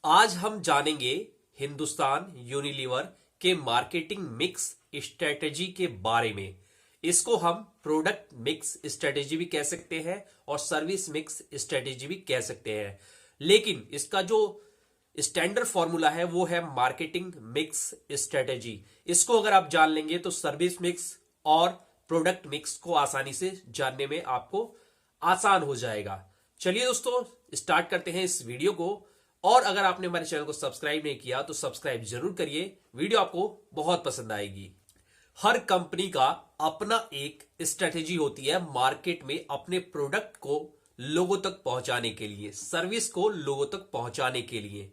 आज हम जानेंगे हिंदुस्तान यूनिलीवर के मार्केटिंग मिक्स स्ट्रेटेजी के बारे में। इसको हम प्रोडक्ट मिक्स स्ट्रेटेजी भी कह सकते हैं और सर्विस मिक्स स्ट्रेटेजी भी कह सकते हैं, लेकिन इसका जो स्टैंडर्ड फॉर्मूला है वो है मार्केटिंग मिक्स स्ट्रेटेजी। इसको अगर आप जान लेंगे तो सर्विस मिक्स और प्रोडक्ट मिक्स को आसानी से जानने में आपको आसान हो जाएगा। चलिए दोस्तों, स्टार्ट करते हैं इस वीडियो को। और अगर आपने हमारे चैनल को सब्सक्राइब नहीं किया तो सब्सक्राइब जरूर करिए, वीडियो आपको बहुत पसंद आएगी। हर कंपनी का अपना एक स्ट्रेटेजी होती है मार्केट में अपने प्रोडक्ट को लोगों तक पहुंचाने के लिए, सर्विस को लोगों तक पहुंचाने के लिए।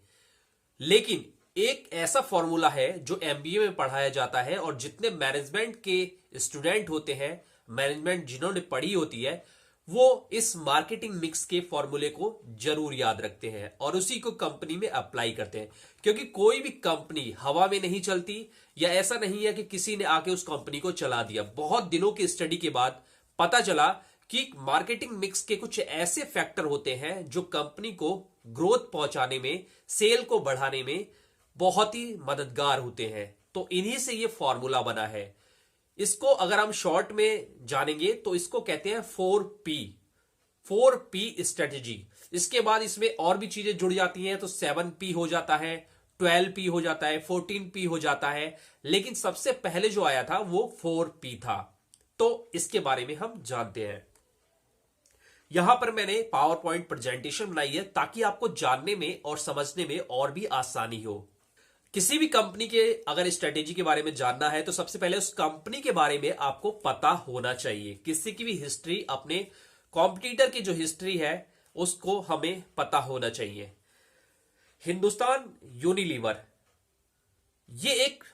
लेकिन एक ऐसा फॉर्मूला है जो एमबीए में पढ़ाया जाता है और जितने मैनेजमेंट के स्टूडेंट होते हैं, मैनेजमेंट जिन्होंने पढ़ी होती है, वो इस मार्केटिंग मिक्स के फॉर्मूले को जरूर याद रखते हैं और उसी को कंपनी में अप्लाई करते हैं। क्योंकि कोई भी कंपनी हवा में नहीं चलती, या ऐसा नहीं है कि किसी ने आके उस कंपनी को चला दिया। बहुत दिनों की स्टडी के बाद पता चला कि मार्केटिंग मिक्स के कुछ ऐसे फैक्टर होते हैं जो कंपनी को ग्रोथ पहुंचाने में, सेल को बढ़ाने में बहुत ही मददगार होते हैं। तो इन्हीं से ये फॉर्मूला बना है। इसको अगर हम शॉर्ट में जानेंगे तो इसको कहते हैं 4P स्ट्रेटेजी। इसके बाद इसमें और भी चीजें जुड़ जाती हैं, तो 7P हो जाता है, 12P हो जाता है, 14P हो जाता है, लेकिन सबसे पहले जो आया था वो 4P था। तो इसके बारे में हम जानते हैं। यहां पर मैंने पावर पॉइंट प्रेजेंटेशन बनाई है ताकि आपको जानने में और समझने में और भी आसानी हो। किसी भी कंपनी के अगर स्ट्रेटेजी के बारे में जानना है तो सबसे पहले उस कंपनी के बारे में आपको पता होना चाहिए। किसी की भी हिस्ट्री, अपने कॉम्पिटिटर की जो हिस्ट्री है उसको हमें पता होना चाहिए। हिंदुस्तान यूनिलीवर ये एक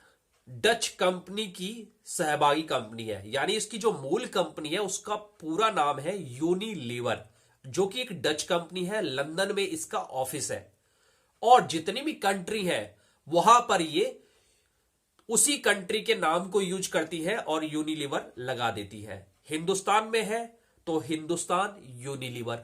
डच कंपनी की सहभागी कंपनी है, यानी इसकी जो मूल कंपनी है उसका पूरा नाम है यूनिलीवर, जो कि एक डच कंपनी है। लंदन में इसका ऑफिस है और जितनी भी कंट्री है वहां पर ये उसी कंट्री के नाम को यूज करती है और यूनिलीवर लगा देती है। हिंदुस्तान में है तो हिंदुस्तान यूनिलीवर,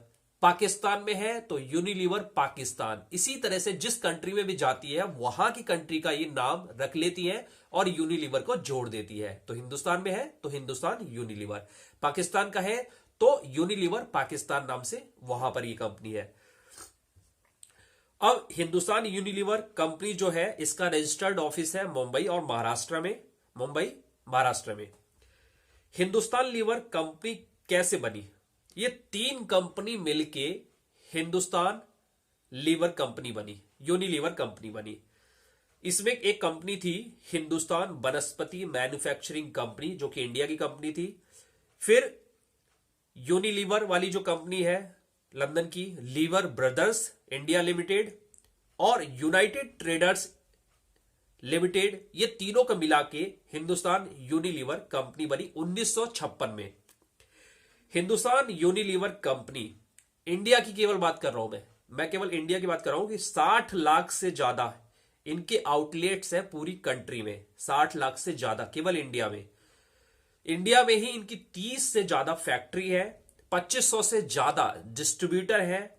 पाकिस्तान में है तो यूनिलीवर पाकिस्तान। इसी तरह से जिस कंट्री में भी जाती है वहां की कंट्री का ये नाम रख लेती है और यूनिलीवर को जोड़ देती है। तो हिंदुस्तान में है तो हिंदुस्तान यूनिलीवर, पाकिस्तान का है तो यूनिलीवर पाकिस्तान नाम से वहां पर ये कंपनी है। अब हिंदुस्तान यूनिलीवर कंपनी जो है इसका रजिस्टर्ड ऑफिस है मुंबई और महाराष्ट्र में, मुंबई महाराष्ट्र में। हिंदुस्तान लीवर कंपनी कैसे बनी? ये 3 कंपनी मिलके हिंदुस्तान लीवर कंपनी बनी, यूनिलीवर कंपनी बनी। इसमें एक कंपनी थी हिंदुस्तान वनस्पति मैन्युफैक्चरिंग कंपनी, जो कि इंडिया की कंपनी थी। फिर यूनिलीवर वाली जो कंपनी है लंदन की, लीवर ब्रदर्स इंडिया लिमिटेड और यूनाइटेड ट्रेडर्स लिमिटेड, ये तीनों को मिला के हिंदुस्तान यूनिलीवर कंपनी बनी 1956 में। हिंदुस्तान यूनिलीवर कंपनी, इंडिया की केवल बात कर रहा हूं मैं केवल इंडिया की बात कर रहा हूं कि 60 लाख से ज्यादा इनके आउटलेट्स हैं पूरी कंट्री में। 60 लाख से ज्यादा केवल इंडिया में। इंडिया में ही इनकी 30 से ज्यादा फैक्ट्री है, 2500 से ज्यादा डिस्ट्रीब्यूटर है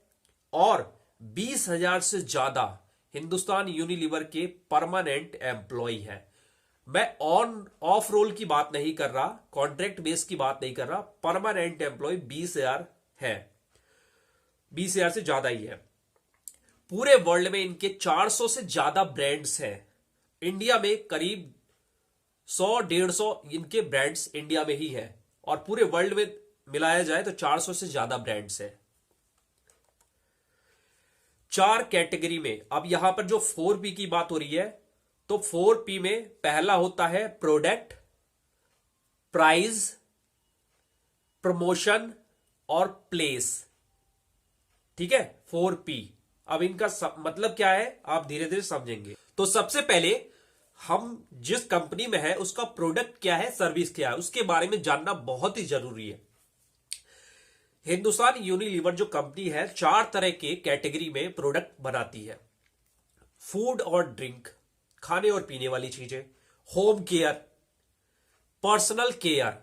और 20,000 से ज्यादा हिंदुस्तान यूनिलीवर के परमानेंट एम्प्लॉय है। मैं ऑन ऑफ रोल की बात नहीं कर रहा, कॉन्ट्रैक्ट बेस की बात नहीं कर रहा, परमानेंट एम्प्लॉय 20,000 है, 20,000 से ज्यादा ही है। पूरे वर्ल्ड में इनके 400 से ज्यादा ब्रांड्स हैं। इंडिया में करीब 100-150 इनके ब्रांड्स इंडिया में ही है और पूरे वर्ल्ड में मिलाया जाए तो 400 से ज्यादा ब्रांड्स हैं। 4 कैटेगरी में। अब यहां पर जो 4P की बात हो रही है तो 4P में पहला होता है प्रोडक्ट, प्राइस, प्रमोशन और प्लेस। ठीक है, 4P। अब इनका मतलब क्या है आप धीरे धीरे समझेंगे। तो सबसे पहले हम जिस कंपनी में है उसका प्रोडक्ट क्या है, सर्विस क्या है, उसके बारे में जानना बहुत ही जरूरी है। हिंदुस्तान यूनिलीवर जो कंपनी है 4 तरह के कैटेगरी में प्रोडक्ट बनाती है। फूड और ड्रिंक, खाने और पीने वाली चीजें, home care, personal care,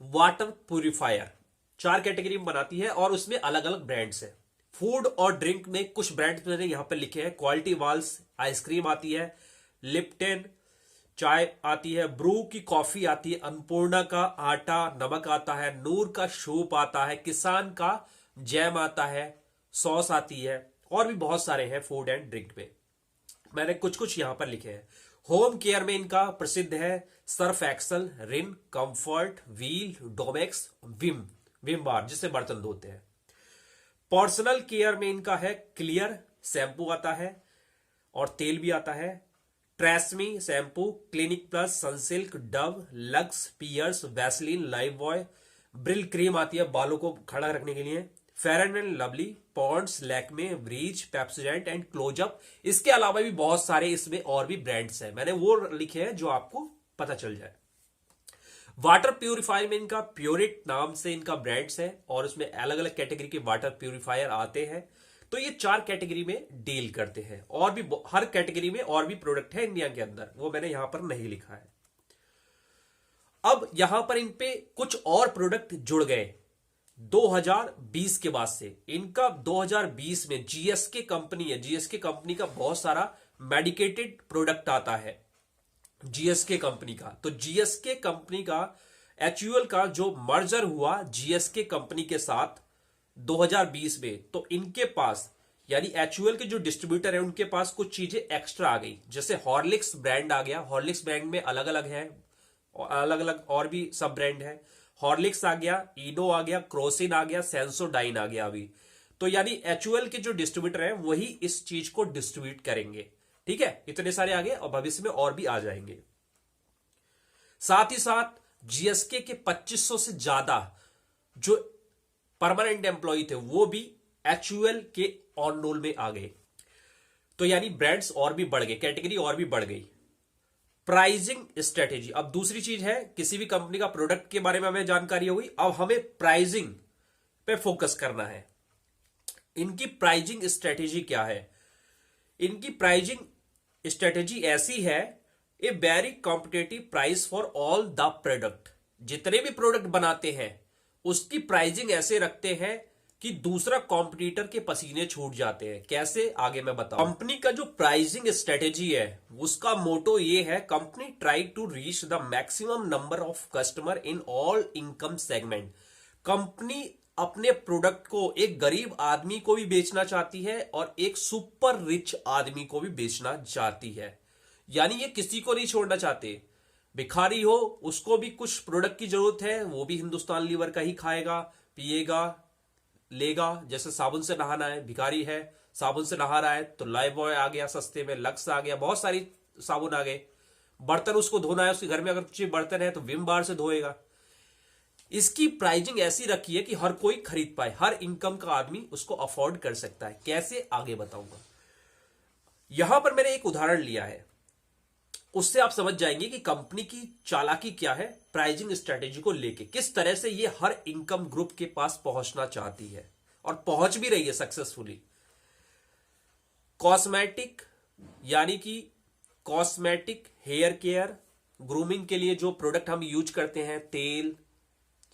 water purifier, 4 category में बनाती है और उसमें अलग अलग ब्रांड्स हैं। फूड और ड्रिंक में कुछ ब्रांड मैंने यहां पर लिखे हैं। क्वालिटी वाल्स आइसक्रीम आती है, लिप्टन चाय आती है, ब्रू की कॉफी आती है, अन्नपूर्णा का आटा नमक आता है, नूर का सूप आता है, किसान का जैम आता है, सॉस आती है, और भी बहुत सारे हैं फूड एंड ड्रिंक में। मैंने कुछ कुछ यहां पर लिखे हैं। होम केयर में इनका प्रसिद्ध है सर्फ एक्सल, रिन, comfort, wheel, Domex, Vim bar जिससे बर्तन धोते हैं। पर्सनल केयर में इनका है क्लियर शैम्पू आता है और तेल भी आता है, Tresemme shampoo, Clinic Plus, Sunsilk, Dove, Lux, Pears, Vaseline, Lifebuoy, Brylcreem आती है बालों को खड़ा रखने के लिए, Fair and Lovely, Pond's, Lakme, breach, Pepsodent and Closeup. इसके अलावा भी बहुत सारे इसमें और भी ब्रांड्स हैं, मैंने वो लिखे हैं जो आपको पता चल जाए। वाटर प्यूरिफायर में इनका प्योरिट नाम से इनका ब्रांड्स है और उसमें अलग अलग कैटेगरी के वाटर प्यूरिफायर आते हैं। तो ये 4 कैटेगरी में डील करते हैं, और भी हर कैटेगरी में और भी प्रोडक्ट है इंडिया के अंदर, वो मैंने यहां पर नहीं लिखा है। अब यहां पर इन पे कुछ और प्रोडक्ट जुड़ गए 2020 के बाद से। इनका 2020 में जीएसके कंपनी है, जीएसके कंपनी का बहुत सारा मेडिकेटेड प्रोडक्ट आता है जीएसके कंपनी का। तो जीएसके कंपनी का एचयूएल का जो मर्जर हुआ जीएसके कंपनी के साथ 2020 में, तो इनके पास यानी एचयूएल के जो डिस्ट्रीब्यूटर है उनके पास कुछ चीजें एक्स्ट्रा आ गई। जैसे हॉर्लिक्स ब्रांड आ गया, हॉर्लिक्स ब्रांड में अलग अलग है, अलग अलग और भी सब ब्रांड है। हॉर्लिक्स आ गया, इनो आ गया, क्रोसिन आ गया, सेंसोडाइन आ गया अभी। तो यानी एचयूएल के जो डिस्ट्रीब्यूटर है वही इस चीज को डिस्ट्रीब्यूट करेंगे। ठीक है, इतने सारे आगे और भविष्य में और भी आ जाएंगे। साथ ही साथ जीएसके के 2500 से ज्यादा जो परमानेंट एम्प्लॉय थे वो भी एचयूएल के ऑन रोल में आ गए। तो यानी ब्रांड्स और भी बढ़ गए, कैटेगरी और भी बढ़ गई। प्राइसिंग स्ट्रेटेजी, अब दूसरी चीज है, किसी भी कंपनी का प्रोडक्ट के बारे में हमें जानकारी होगी, अब हमें प्राइसिंग पे फोकस करना है। इनकी प्राइसिंग स्ट्रेटेजी क्या है? इनकी प्राइसिंग स्ट्रेटेजी ऐसी है, a very competitive price for all the product. जितने भी प्रोडक्ट बनाते हैं उसकी प्राइसिंग ऐसे रखते हैं कि दूसरा कॉम्पिटिटर के पसीने छूट जाते हैं। कैसे, आगे मैं बताऊं। कंपनी का जो प्राइसिंग स्ट्रेटेजी है उसका मोटो ये है, company try to reach the maximum number of customer in all income segment. Company अपने प्रोडक्ट को एक गरीब आदमी को भी बेचना चाहती है और एक सुपर रिच आदमी को भी बेचना चाहती है। यानी ये किसी को नहीं छोड़ना चाहते। भिखारी हो उसको भी कुछ प्रोडक्ट की जरूरत है, वो भी हिंदुस्तान लीवर का ही खाएगा, पिएगा, लेगा। जैसे साबुन से नहाना है, भिखारी है साबुन से नहा रहा है तो लाइफ बॉय आ गया सस्ते में, लक्स आ गया, बहुत सारी साबुन आ गए। बर्तन उसको धोना है, उसके घर में अगर कुछ बर्तन है तो विम बार से धोएगा। इसकी प्राइसिंग ऐसी रखी है कि हर कोई खरीद पाए, हर इनकम का आदमी उसको अफोर्ड कर सकता है। कैसे, आगे बताऊंगा। यहां पर मैंने एक उदाहरण लिया है, उससे आप समझ जाएंगे कि कंपनी की चालाकी क्या है प्राइसिंग स्ट्रेटेजी को लेके, किस तरह से ये हर इनकम ग्रुप के पास पहुंचना चाहती है और पहुंच भी रही है सक्सेसफुली। कॉस्मेटिक, यानी कि कॉस्मेटिक, हेयर केयर, ग्रूमिंग के लिए जो प्रोडक्ट हम यूज करते हैं, तेल,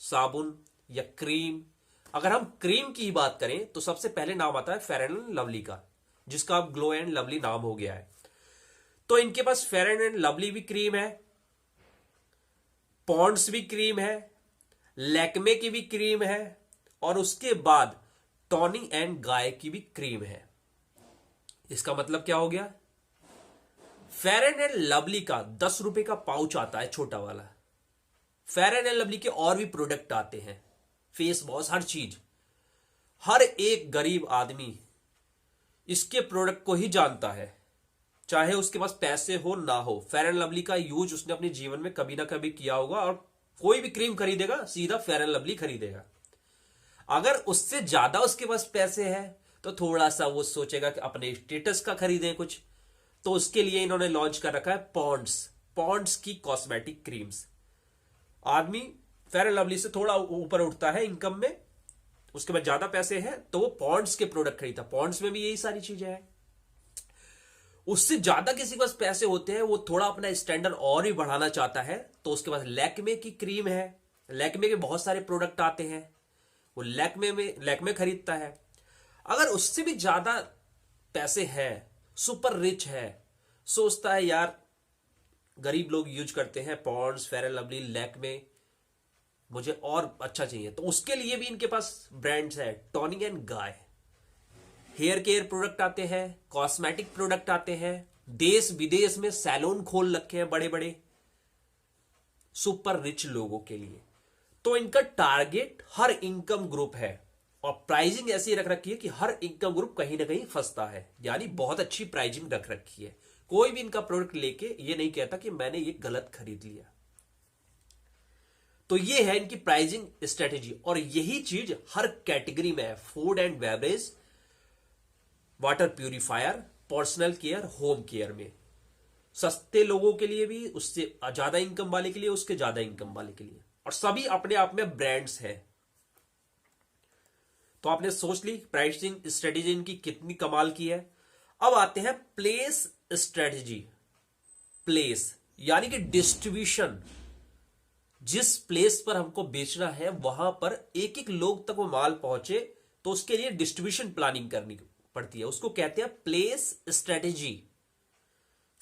साबुन या क्रीम। अगर हम क्रीम की ही बात करें तो सबसे पहले नाम आता है फेयर एंड लवली का, जिसका अब ग्लो एंड लवली नाम हो गया है। तो इनके पास फेयर एंड लवली भी क्रीम है, पॉन्ड्स भी क्रीम है, लैक्मे की भी क्रीम है, और उसके बाद टॉनी एंड गाय की भी क्रीम है। इसका मतलब क्या हो गया? फेयर एंड लवली का 10 रुपए का पाउच आता है छोटा वाला। फेयर एंड लवली के और भी प्रोडक्ट आते हैं, फेस वॉश, हर चीज। हर एक गरीब आदमी इसके प्रोडक्ट को ही जानता है, चाहे उसके पास पैसे हो ना हो। फेयर एंड लवली का यूज उसने अपने जीवन में कभी ना कभी किया होगा, और कोई भी क्रीम खरीदेगा सीधा फेयर एंड लवली खरीदेगा। अगर उससे ज्यादा उसके पास पैसे हैं तो थोड़ा सा वो सोचेगा कि अपने स्टेटस का खरीदें कुछ, तो उसके लिए इन्होंने लॉन्च कर रखा है पॉन्ड्स की कॉस्मेटिक क्रीम्स। आदमी फेयर एंड लवली से थोड़ा ऊपर उठता है इनकम में, उसके बाद ज्यादा पैसे हैं तो वो पॉन्ड्स के प्रोडक्ट खरीदता। पॉन्ड्स में भी यही सारी चीजें हैं। उससे ज्यादा किसी के पास पैसे होते हैं, वो थोड़ा अपना स्टैंडर्ड और भी बढ़ाना चाहता है, तो उसके पास लैक्मे की क्रीम है। लैक्मे के बहुत सारे प्रोडक्ट आते हैं, वो लैक्मे खरीदता है। अगर उससे भी ज्यादा पैसे हैं, सुपर रिच है, सोचता है यार गरीब लोग यूज करते हैं Pond's, Fair and Lovely, Lakme, मुझे और अच्छा चाहिए, तो उसके लिए भी इनके पास ब्रांड्स है। Toni and Guy, hair care product आते हैं, कॉस्मेटिक प्रोडक्ट आते हैं, देश विदेश में सैलून खोल रखे हैं बड़े बड़े सुपर रिच लोगों के लिए। तो इनका टारगेट हर इनकम ग्रुप है और प्राइसिंग ऐसी रख रखी है कि हर इनकम ग्रुप कहीं ना कहीं फंसता है, यानी बहुत अच्छी प्राइसिंग रख रखी है। कोई भी इनका प्रोडक्ट लेके ये नहीं कहता कि मैंने ये गलत खरीद लिया। तो ये है इनकी प्राइसिंग स्ट्रेटेजी और यही चीज हर कैटेगरी में है। Food and beverage, water purifier, personal care, home care में सस्ते लोगों के लिए भी, उससे ज्यादा इनकम वाले के लिए, उसके ज्यादा इनकम वाले के लिए, और सभी अपने आप में ब्रांड्स हैं। तो आपने सोच ली प्राइसिंग स्ट्रेटेजी इनकी कितनी कमाल की है। अब आते हैं प्लेस स्ट्रेटेजी। प्लेस यानी कि डिस्ट्रीब्यूशन, जिस प्लेस पर हमको बेचना है वहां पर एक एक लोग तक वो माल पहुंचे, तो उसके लिए डिस्ट्रीब्यूशन प्लानिंग करनी पड़ती है, उसको कहते हैं प्लेस स्ट्रेटेजी।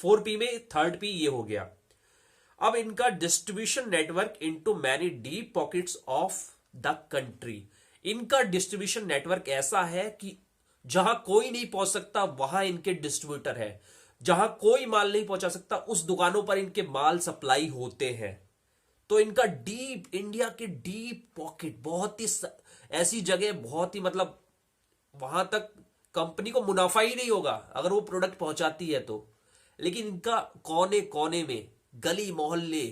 4P में थर्ड P ये हो गया। अब इनका distribution network into many deep pockets of the country. इनका डिस्ट्रीब्यूशन नेटवर्क ऐसा है कि जहां कोई नहीं पहुंच सकता वहां इनके डिस्ट्रीब्यूटर है, जहां कोई माल नहीं पहुंचा सकता उस दुकानों पर इनके माल सप्लाई होते हैं। तो इनका डीप, इंडिया के डीप पॉकेट, बहुत ही ऐसी जगह, बहुत ही मतलब वहां तक कंपनी को मुनाफा ही नहीं होगा अगर वो प्रोडक्ट पहुंचाती है तो, लेकिन इनका कोने कोने में, गली मोहल्ले,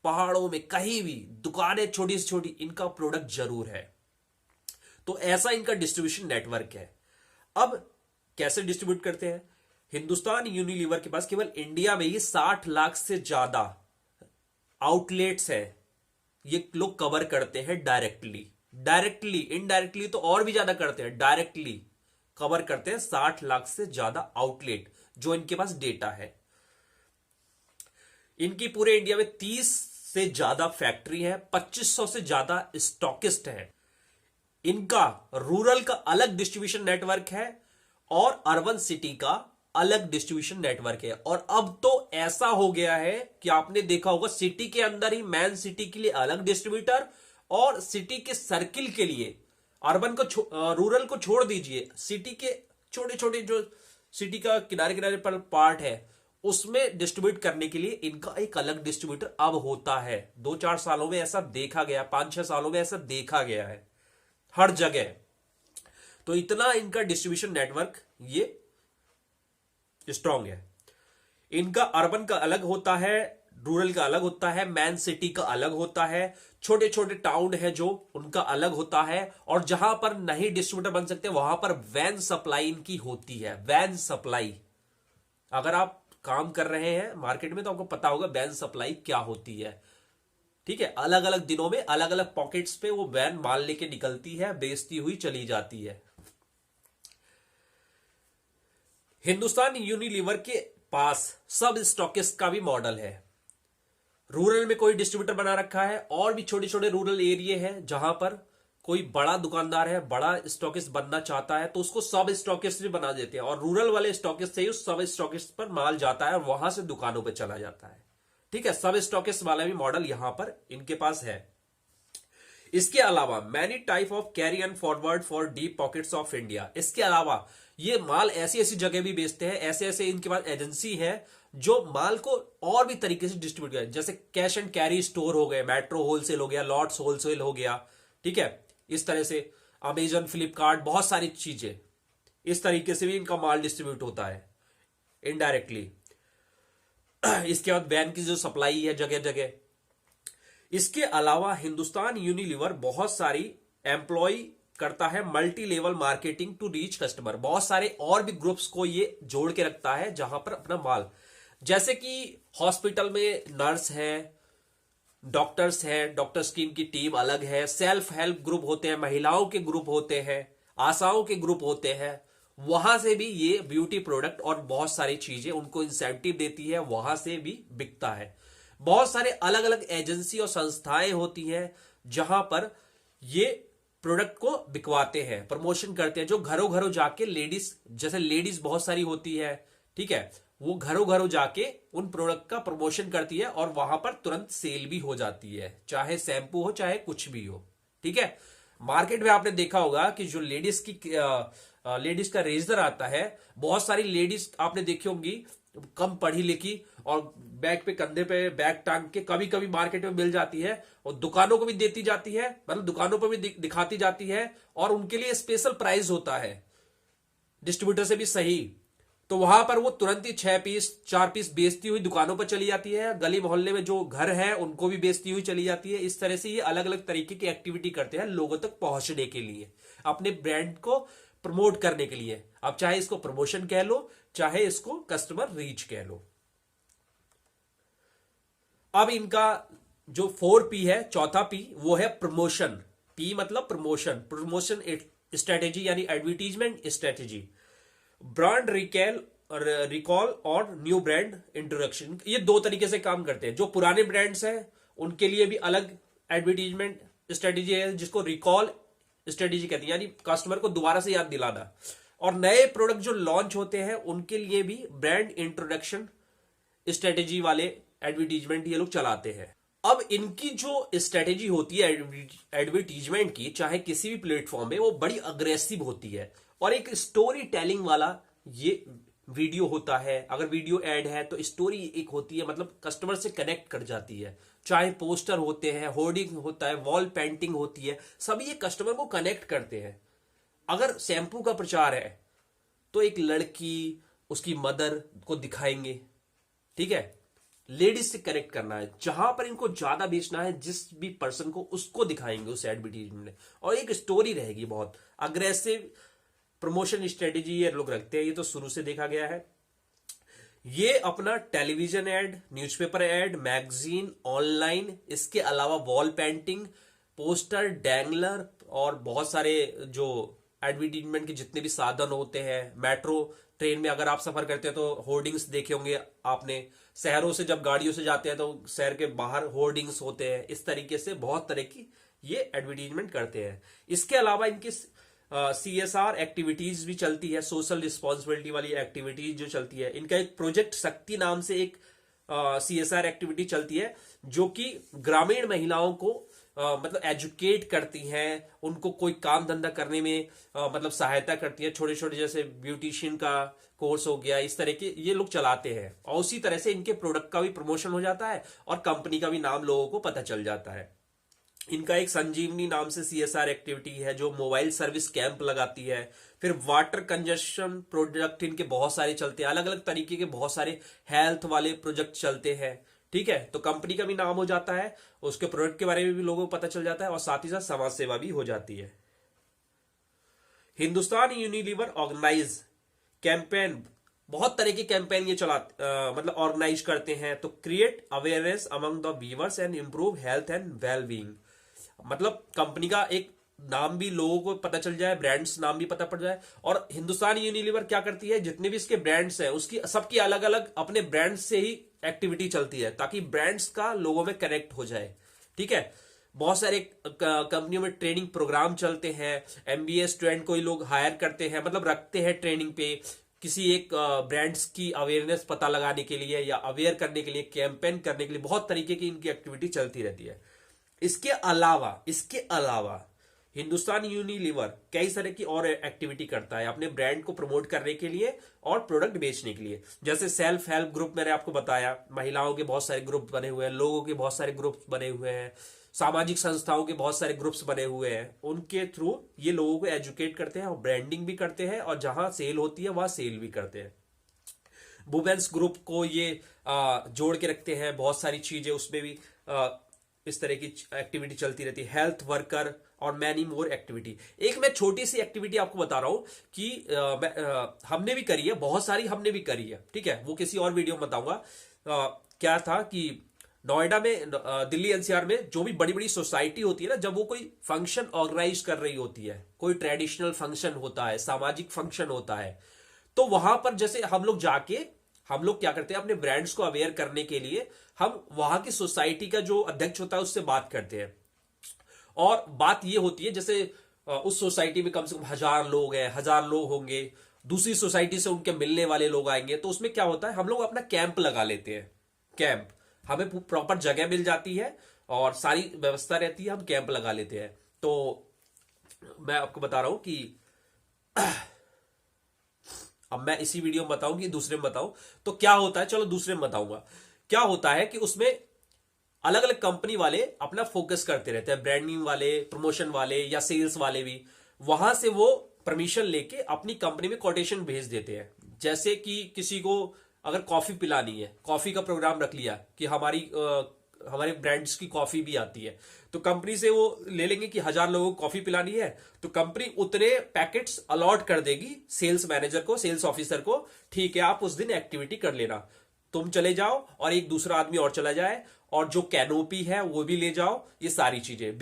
पहाड़ों में, कहीं भी दुकानें छोटी से छोटी, इनका प्रोडक्ट जरूर है। तो ऐसा इनका डिस्ट्रीब्यूशन नेटवर्क है। अब कैसे डिस्ट्रीब्यूट करते हैं? हिंदुस्तान यूनिलीवर के पास केवल इंडिया में ही 60 लाख से ज्यादा आउटलेट्स है, ये लोग कवर करते हैं डायरेक्टली। इनडायरेक्टली तो और भी ज्यादा करते हैं, डायरेक्टली कवर करते हैं 60 लाख से ज्यादा आउटलेट, जो इनके पास डेटा है। इनकी पूरे इंडिया में 30 से ज्यादा फैक्ट्री है, 2500 से ज्यादा स्टॉकिस्ट है। इनका रूरल का अलग डिस्ट्रीब्यूशन नेटवर्क है और अर्बन सिटी का अलग डिस्ट्रीब्यूशन नेटवर्क है। और अब तो ऐसा हो गया है कि आपने देखा होगा सिटी के अंदर ही मैन सिटी के लिए अलग डिस्ट्रीब्यूटर, और सिटी के सर्किल के लिए, अर्बन को रूरल को छोड़ दीजिए, सिटी के छोटे छोटे जो सिटी का किनारे किनारे पर पार्ट है उसमें डिस्ट्रीब्यूट करने के लिए इनका एक अलग डिस्ट्रीब्यूटर अब होता है। 2-4 सालों में ऐसा देखा गया, 5-6 सालों में ऐसा देखा गया है हर जगह। तो इतना इनका डिस्ट्रीब्यूशन नेटवर्क ये स्ट्रांग है। इनका अर्बन का अलग होता है, रूरल का अलग होता है, मैन सिटी का अलग होता है, छोटे छोटे टाउन है जो उनका अलग होता है, और जहां पर नहीं डिस्ट्रीब्यूटर बन सकते वहां पर वैन सप्लाई इनकी होती है। वैन सप्लाई, अगर आप काम कर रहे हैं मार्केट में तो आपको पता होगा वैन सप्लाई क्या होती है। ठीक है, अलग अलग दिनों में अलग अलग पॉकेट्स पे वो वैन माल लेके निकलती है, बेचती हुई चली जाती है। हिंदुस्तान यूनिलीवर के पास सब स्टॉकिस्ट का भी मॉडल है। रूरल में कोई डिस्ट्रीब्यूटर बना रखा है, और भी छोटे छोटे रूरल एरिया है जहां पर कोई बड़ा दुकानदार है, बड़ा स्टॉकिस्ट बनना चाहता है तो उसको सब स्टॉकिस्ट भी बना देते हैं, और रूरल वाले स्टॉकिस्ट से ही उस सब स्टॉकिस्ट पर माल जाता है और वहां से दुकानों पर चला जाता है। ठीक है, सब स्टॉकिस्ट वाला भी मॉडल यहां पर इनके पास है। इसके अलावा many type of carry and forward for deep pockets of India. इसके अलावा ये माल ऐसी ऐसी जगह भी बेचते हैं, ऐसे ऐसे इनके पास एजेंसी है जो माल को और भी तरीके से डिस्ट्रीब्यूट करें, जैसे कैश एंड कैरी स्टोर हो गए, मेट्रो होलसेल हो गया, लॉट्स होलसेल हो गया। ठीक है, इस तरह से अमेजन, फ्लिपकार्ट, बहुत सारी चीजें इस तरीके से भी इनका माल डिस्ट्रीब्यूट होता है इनडायरेक्टली। इसके बाद वैन की जो सप्लाई है जगह जगह। इसके अलावा हिंदुस्तान यूनिलीवर बहुत सारी एम्प्लॉय करता है multi level marketing to reach customer. बहुत सारे और भी ग्रुप्स को ये जोड़ के रखता है जहां पर अपना माल, जैसे कि हॉस्पिटल में नर्स है, डॉक्टर्स हैं, डॉक्टर्स की इनकी टीम अलग है, सेल्फ हेल्प ग्रुप होते हैं, महिलाओं के ग्रुप होते हैं, आशाओं के ग्रुप होते हैं, वहां से भी ये ब्यूटी प्रोडक्ट और बहुत सारी चीजें उनको इंसेंटिव देती है, वहां से भी बिकता है। बहुत सारे अलग अलग एजेंसी और संस्थाएं होती हैं जहां पर ये प्रोडक्ट को बिकवाते हैं, प्रमोशन करते हैं, जो घरों घरों जाके लेडीज, जैसे लेडीज बहुत सारी होती है, ठीक है, वो घरों घरों जाके उन प्रोडक्ट का प्रमोशन करती है और वहां पर तुरंत सेल भी हो जाती है, चाहे शैम्पू हो चाहे कुछ भी हो, ठीक है। मार्केट में आपने देखा होगा कि जो लेडीज का रेजर आता है, बहुत सारी लेडीज आपने देखी होंगी कम पढ़ी लिखी और बैग पे, कंधे पे बैग टांग के कभी कभी मार्केट में मिल जाती है और दुकानों को भी देती जाती है, मतलब दुकानों पर भी दिखाती जाती है और उनके लिए स्पेशल प्राइस होता है, डिस्ट्रीब्यूटर से भी सही। तो वहां पर वो तुरंत ही 6 पीस 4 पीस बेचती हुई दुकानों पर चली जाती है, गली मोहल्ले में जो घर है उनको भी बेचती हुई चली जाती है। इस तरह से ये अलग अलग तरीके की एक्टिविटी करते हैं लोगों तक पहुंचने के लिए, अपने ब्रांड को प्रमोट करने के लिए। अब चाहे इसको प्रमोशन कह लो, चाहे इसको कस्टमर रीच कह लो। अब इनका जो 4P है, चौथा P, वो है प्रमोशन। P मतलब प्रमोशन, प्रमोशन स्ट्रेटेजी यानी एडवर्टीजमेंट स्ट्रेटेजी, ब्रांड रिकॉल और न्यू ब्रांड इंट्रोडक्शन। ये दो तरीके से काम करते हैं। जो पुराने ब्रांड्स हैं उनके लिए भी अलग एडवर्टीजमेंट स्ट्रेटेजी है, जिसको रिकॉल स्ट्रेटेजी कहती है, यानी कस्टमर को दोबारा से याद दिलाना। और नए प्रोडक्ट जो लॉन्च होते हैं उनके लिए भी ब्रांड इंट्रोडक्शन स्ट्रेटेजी वाले एडवर्टीजमेंट ये लोग चलाते हैं। अब इनकी जो स्ट्रेटेजी होती है एडवर्टीजमेंट की, चाहे किसी भी प्लेटफॉर्म में, वो बड़ी अग्रेसिव होती है और एक स्टोरी टेलिंग वाला ये वीडियो होता है। अगर वीडियो ऐड है तो स्टोरी एक होती है, मतलब कस्टमर से कनेक्ट कर जाती है। चाहे पोस्टर होते हैं, होर्डिंग होता है, वॉल पेंटिंग होती है, सभी ये कस्टमर को कनेक्ट करते हैं। अगर शैम्पू का प्रचार है तो एक लड़की उसकी मदर को दिखाएंगे, ठीक है, लेडीज से कनेक्ट करना है, जहां पर इनको ज्यादा बेचना है जिस भी पर्सन को, उसको दिखाएंगे उस एडवर्टीजमेंट में, और एक स्टोरी रहेगी। बहुत अग्रेसिव प्रमोशन स्ट्रेटेजी ये लोग रखते हैं, ये तो शुरू से देखा गया है। ये अपना television ad, newspaper ad, magazine, online, इसके अलावा वॉल पेंटिंग, पोस्टर, डैंगलर और बहुत सारे जो एडवर्टीजमेंट के जितने भी साधन होते हैं, मेट्रो ट्रेन में अगर आप सफर करते हैं तो होर्डिंग्स देखे होंगे आपने, शहरों से जब गाड़ियों से जाते हैं तो शहर के बाहर होर्डिंग्स होते हैं। इस तरीके से बहुत तरह की ये एडवर्टीजमेंट करते हैं। इसके अलावा इनकी CSR एक्टिविटीज भी चलती है, सोशल रिस्पॉन्सिबिलिटी वाली एक्टिविटीज जो चलती है। इनका एक प्रोजेक्ट शक्ति नाम से एक CSR एक्टिविटी चलती है, जो कि ग्रामीण महिलाओं को मतलब एजुकेट करती हैं, उनको कोई काम धंधा करने में मतलब सहायता करती है। छोटे छोटे जैसे ब्यूटिशियन का कोर्स हो गया, इस तरह के ये लोग चलाते हैं। और उसी तरह से इनके प्रोडक्ट का भी प्रमोशन हो जाता है और कंपनी का भी नाम लोगों को पता चल जाता है। इनका एक संजीवनी नाम से CSR एक्टिविटी है, जो मोबाइल सर्विस कैंप लगाती है। फिर वाटर कंजप्शन प्रोजेक्ट इनके बहुत सारे चलते हैं, अलग अलग तरीके के बहुत सारे हेल्थ वाले प्रोजेक्ट चलते हैं, ठीक है। तो कंपनी का भी नाम हो जाता है, उसके प्रोडक्ट के बारे में भी लोगों को पता चल जाता है और साथ ही साथ समाज सेवा भी हो जाती है। हिंदुस्तान यूनिलीवर ऑर्गेनाइज कैंपेन, बहुत तरह के कैंपेन ये मतलब ऑर्गेनाइज करते हैं। तो create awareness among the viewers and improve health and well being, मतलब कंपनी का एक नाम भी लोगों को पता चल जाए, ब्रांड्स नाम भी पता पड़ जाए। और हिंदुस्तान यूनिलीवर क्या करती है, जितने भी इसके ब्रांड्स हैं उसकी सबकी अलग अलग अपने ब्रांड्स से ही एक्टिविटी चलती है, ताकि ब्रांड्स का लोगों में कनेक्ट हो जाए, ठीक है। बहुत सारे कंपनियों में ट्रेनिंग प्रोग्राम चलते हैं, MBA स्टूडेंट को ही लोग हायर करते हैं, मतलब रखते हैं ट्रेनिंग पे, किसी एक ब्रांड्स की अवेयरनेस पता लगाने के लिए या अवेयर करने के लिए, कैंपेन करने के लिए। बहुत तरीके की इनकी एक्टिविटी चलती रहती है। इसके अलावा हिंदुस्तान यूनिलीवर कई तरह की और एक्टिविटी करता है अपने ब्रांड को प्रमोट करने के लिए और प्रोडक्ट बेचने के लिए। जैसे सेल्फ हेल्प ग्रुप मैंने आपको बताया, महिलाओं के बहुत सारे ग्रुप बने हुए हैं, लोगों के बहुत सारे ग्रुप बने हुए हैं, सामाजिक संस्थाओं के बहुत सारे ग्रुप्स बने हुए हैं। उनके थ्रू ये लोगों को एजुकेट करते हैं और ब्रांडिंग भी करते हैं, और जहां सेल होती है वहां सेल भी करते हैं। वुमेन्स ग्रुप को ये जोड़ के रखते हैं, बहुत सारी चीजें उसमें भी इस तरह की एक्टिविटी चलती रहती है। हेल्थ वर्कर और मैनी मोर एक्टिविटी। एक मैं छोटी सी एक्टिविटी आपको बता रहा हूं कि हमने भी करी है, बहुत सारी हमने भी करी है, ठीक है, वो किसी और वीडियो में बताऊंगा। क्या था कि नोएडा में, दिल्ली NCR में जो भी बड़ी बड़ी सोसाइटी होती है ना, जब वो कोई फंक्शन ऑर्गेनाइज कर रही होती है, कोई ट्रेडिशनल फंक्शन होता है, सामाजिक फंक्शन होता है, तो वहां पर जैसे हम लोग क्या करते हैं, अपने ब्रांड्स को अवेयर करने के लिए हम वहां की सोसाइटी का जो अध्यक्ष होता है उससे बात करते हैं। और बात ये होती है, जैसे उस सोसाइटी में कम से कम 1000 लोग हैं, 1000 लोग होंगे, दूसरी सोसाइटी से उनके मिलने वाले लोग आएंगे, तो उसमें क्या होता है, हम लोग अपना कैंप लगा लेते हैं। कैंप, हमें प्रॉपर जगह मिल जाती है और सारी व्यवस्था रहती है, हम कैंप लगा लेते हैं। तो मैं आपको बता रहा हूं कि अब मैं इसी वीडियो में बताऊं कि दूसरे में बताऊं तो क्या होता है, चलो दूसरे में बताऊंगा। क्या होता है कि उसमें अलग अलग कंपनी वाले अपना फोकस करते रहते हैं, ब्रांडिंग वाले, प्रमोशन वाले या सेल्स वाले भी, वहां से वो परमिशन लेके अपनी कंपनी में कोटेशन भेज देते हैं। जैसे कि किसी को अगर कॉफी पिलानी है, कॉफी का प्रोग्राम रख लिया कि हमारे ब्रांड्स की कॉफी भी आती है, तो कंपनी से वो ले लेंगे कि 1000 लोगों को कॉफी पिलानी है, तो कंपनी उतने पैकेट्स अलॉट कर देगी सेल्स मैनेजर को, सेल्स ऑफिसर को। ठीक है, आप उस दिन एक्टिविटी कर लेना, तुम चले जाओ और एक दूसरा आदमी और चला जाए, और जो कैनोपी है वो भी ले जाओ, ये सारी चीजें,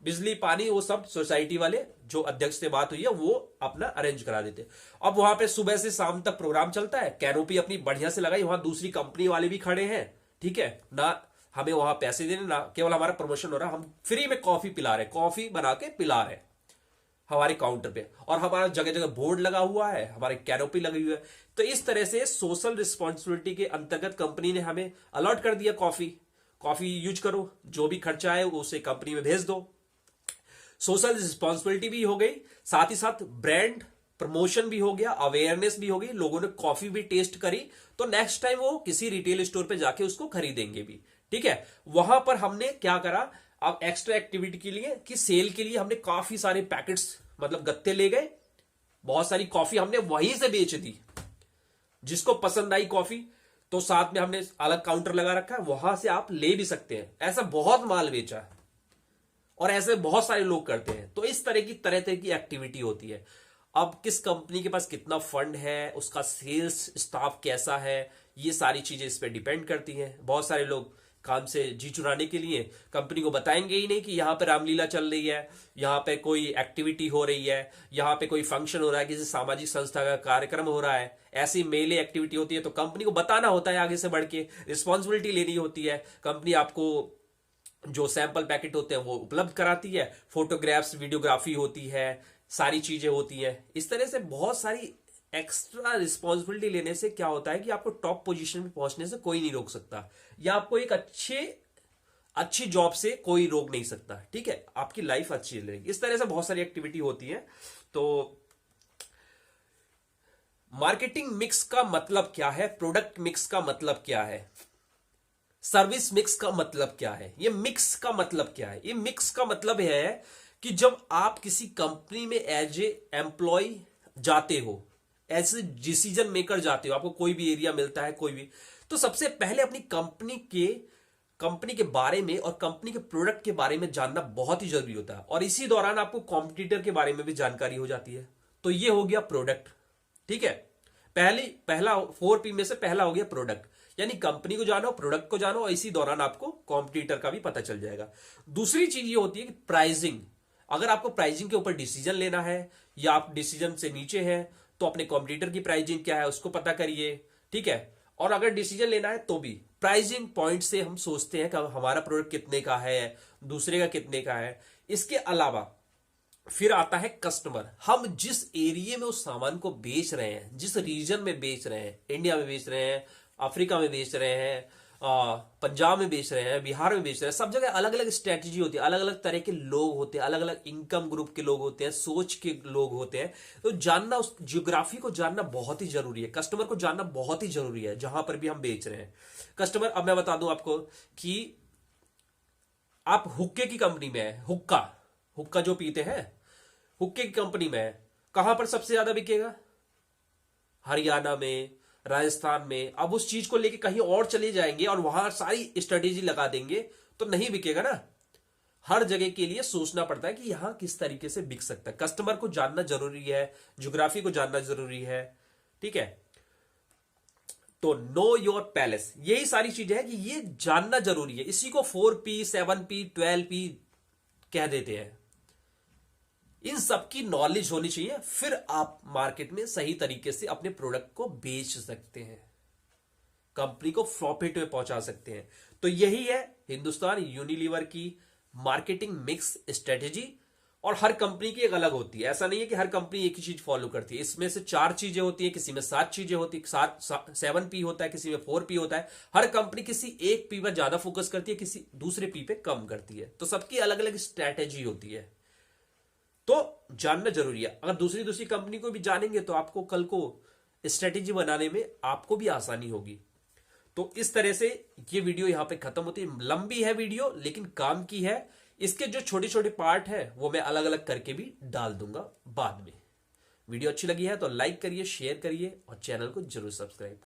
बिजली पानी वो सब सोसाइटी वाले जो अध्यक्ष से बात हुई है वो अपना अरेंज करा देते। अब वहां पे सुबह से शाम तक प्रोग्राम चलता है, कैनोपी अपनी बढ़िया से लगाई, वहां दूसरी कंपनी वाले भी खड़े हैं, ठीक है ना, हमें वहां पैसे देने ना, केवल हमारा प्रमोशन हो रहा है, हम फ्री में कॉफी पिला रहे, कॉफी बना के पिला रहे हमारे काउंटर पे, और हमारा जगह जगह बोर्ड लगा हुआ है, हमारे कैनोपी लगी हुई है। तो इस तरह से सोशल रिस्पॉन्सिबिलिटी के अंतर्गत कंपनी ने हमें अलॉट कर दिया, कॉफी यूज करो, जो भी खर्चा है उसे कंपनी में भेज दो। सोशल रिस्पॉन्सिबिलिटी भी हो गई, साथ ही साथ ब्रांड प्रमोशन भी हो गया, अवेयरनेस भी हो गई, लोगों ने कॉफी भी टेस्ट करी, तो नेक्स्ट टाइम वो किसी रिटेल स्टोर पे जाके उसको खरीदेंगे भी, ठीक है। वहां पर हमने क्या करा, अब एक्स्ट्रा एक्टिविटी के लिए कि सेल के लिए हमने काफी सारे पैकेट्स, मतलब गत्ते ले गए, बहुत सारी कॉफी हमने वहीं से बेच दी, जिसको पसंद आई कॉफी तो साथ में हमने अलग काउंटर लगा रखा है, वहां से आप ले भी सकते हैं। ऐसा बहुत माल बेचा और ऐसे बहुत सारे लोग करते हैं। तो इस तरह तरह की एक्टिविटी होती है। अब किस कंपनी के पास कितना फंड है, उसका सेल्स स्टाफ कैसा है, ये सारी चीजें इस पे डिपेंड करती हैं। बहुत सारे लोग काम से जी चुराने के लिए कंपनी को बताएंगे ही नहीं कि यहां पे रामलीला चल रही है, यहां पे कोई एक्टिविटी हो रही है, यहां पे कोई फंक्शन हो रहा है, किसी सामाजिक संस्था का कार्यक्रम हो रहा है, ऐसी मेले एक्टिविटी होती है, तो कंपनी को बताना होता है, आगे से बढ़ के रिस्पॉन्सिबिलिटी लेनी होती है। कंपनी आपको जो सैंपल पैकेट होते हैं वो उपलब्ध कराती है, फोटोग्राफ्स, वीडियोग्राफी होती है, सारी चीजें होती है। इस तरह से बहुत सारी एक्स्ट्रा रिस्पॉन्सिबिलिटी लेने से क्या होता है कि आपको टॉप पोजीशन पे पहुंचने से कोई नहीं रोक सकता, या आपको एक अच्छी जॉब से कोई रोक नहीं सकता, ठीक है, आपकी लाइफ अच्छी रहेगी। इस तरह से बहुत सारी एक्टिविटी होती है। तो मार्केटिंग मिक्स का मतलब क्या है, प्रोडक्ट मिक्स का मतलब क्या है, सर्विस मिक्स का मतलब क्या है, ये मिक्स का मतलब क्या है? ये मिक्स का मतलब है कि जब आप किसी कंपनी में एज ए एम्प्लॉय जाते हो, एज ए डिसीजन मेकर जाते हो, आपको कोई भी एरिया मिलता है, कोई भी, तो सबसे पहले अपनी कंपनी के बारे में और कंपनी के प्रोडक्ट के बारे में जानना बहुत ही जरूरी होता है, और इसी दौरान आपको कॉम्पिटिटर के बारे में भी जानकारी हो जाती है। तो ये हो गया प्रोडक्ट, ठीक है। पहला 4P में से पहला हो गया प्रोडक्ट, यानी कंपनी को जानो, प्रोडक्ट को जानो, और इसी दौरान आपको कॉम्पिटिटर का भी पता चल जाएगा। दूसरी चीज ये होती है कि प्राइसिंग। अगर आपको प्राइसिंग के ऊपर डिसीजन लेना है, या आप डिसीजन से नीचे हैं, तो अपने कॉम्पिटिटर की प्राइसिंग क्या है उसको पता करिए, ठीक है। और अगर डिसीजन लेना है तो भी प्राइसिंग पॉइंट से हम सोचते हैं कि हमारा प्रोडक्ट कितने का है, दूसरे का कितने का है। इसके अलावा फिर आता है कस्टमर। हम जिस एरिया में उस सामान को बेच रहे हैं, जिस रीजन में बेच रहे हैं, इंडिया में बेच रहे हैं, अफ्रीका में बेच रहे हैं, पंजाब में बेच रहे हैं, बिहार में बेच रहे हैं, सब जगह अलग अलग स्ट्रेटेजी होती है, अलग अलग तरह के लोग होते हैं, अलग अलग इनकम ग्रुप के लोग होते हैं, सोच के लोग होते हैं। तो जानना, उस जियोग्राफी को जानना बहुत ही जरूरी है, कस्टमर को जानना बहुत ही जरूरी है, जहां पर भी हम बेच रहे हैं। कस्टमर, अब मैं बता दूं आपको कि आप हुक्के की कंपनी में है, हुक्का जो पीते हैं, हुक्के की कंपनी में है, कहां पर सबसे ज्यादा बिकेगा? हरियाणा में, राजस्थान में। अब उस चीज को लेके कहीं और चले जाएंगे और वहां सारी स्ट्रेटेजी लगा देंगे तो नहीं बिकेगा ना। हर जगह के लिए सोचना पड़ता है कि यहां किस तरीके से बिक सकता है। कस्टमर को जानना जरूरी है, ज्योग्राफी को जानना जरूरी है, ठीक है। तो नो योर पैलेस, यही सारी चीजें हैं कि ये जानना जरूरी है। इसी को 4P, 7P, 12P कह देते हैं। इन सब की नॉलेज होनी चाहिए, फिर आप मार्केट में सही तरीके से अपने प्रोडक्ट को बेच सकते हैं, कंपनी को प्रॉफिट में पहुंचा सकते हैं। तो यही है हिंदुस्तान यूनिलीवर की मार्केटिंग मिक्स स्ट्रेटेजी। और हर कंपनी की एक अलग होती है। ऐसा नहीं है कि हर कंपनी एक ही चीज फॉलो करती है। इसमें से 4 चीजें होती है, किसी में 7 चीजें होती है, 7P होता है, किसी में 4P होता है। हर कंपनी किसी एक P पर ज्यादा फोकस करती है, किसी दूसरे P पे कम करती है। तो सबकी अलग अलग स्ट्रैटेजी होती है, तो जानना जरूरी है। अगर दूसरी दूसरी कंपनी को भी जानेंगे तो आपको कल को स्ट्रेटेजी बनाने में आपको भी आसानी होगी। तो इस तरह से ये वीडियो यहां पे खत्म होती है। लंबी है वीडियो लेकिन काम की है। इसके जो छोटे छोटे पार्ट है वो मैं अलग अलग करके भी डाल दूंगा बाद में। वीडियो अच्छी लगी है तो लाइक करिए, शेयर करिए और चैनल को जरूर सब्सक्राइब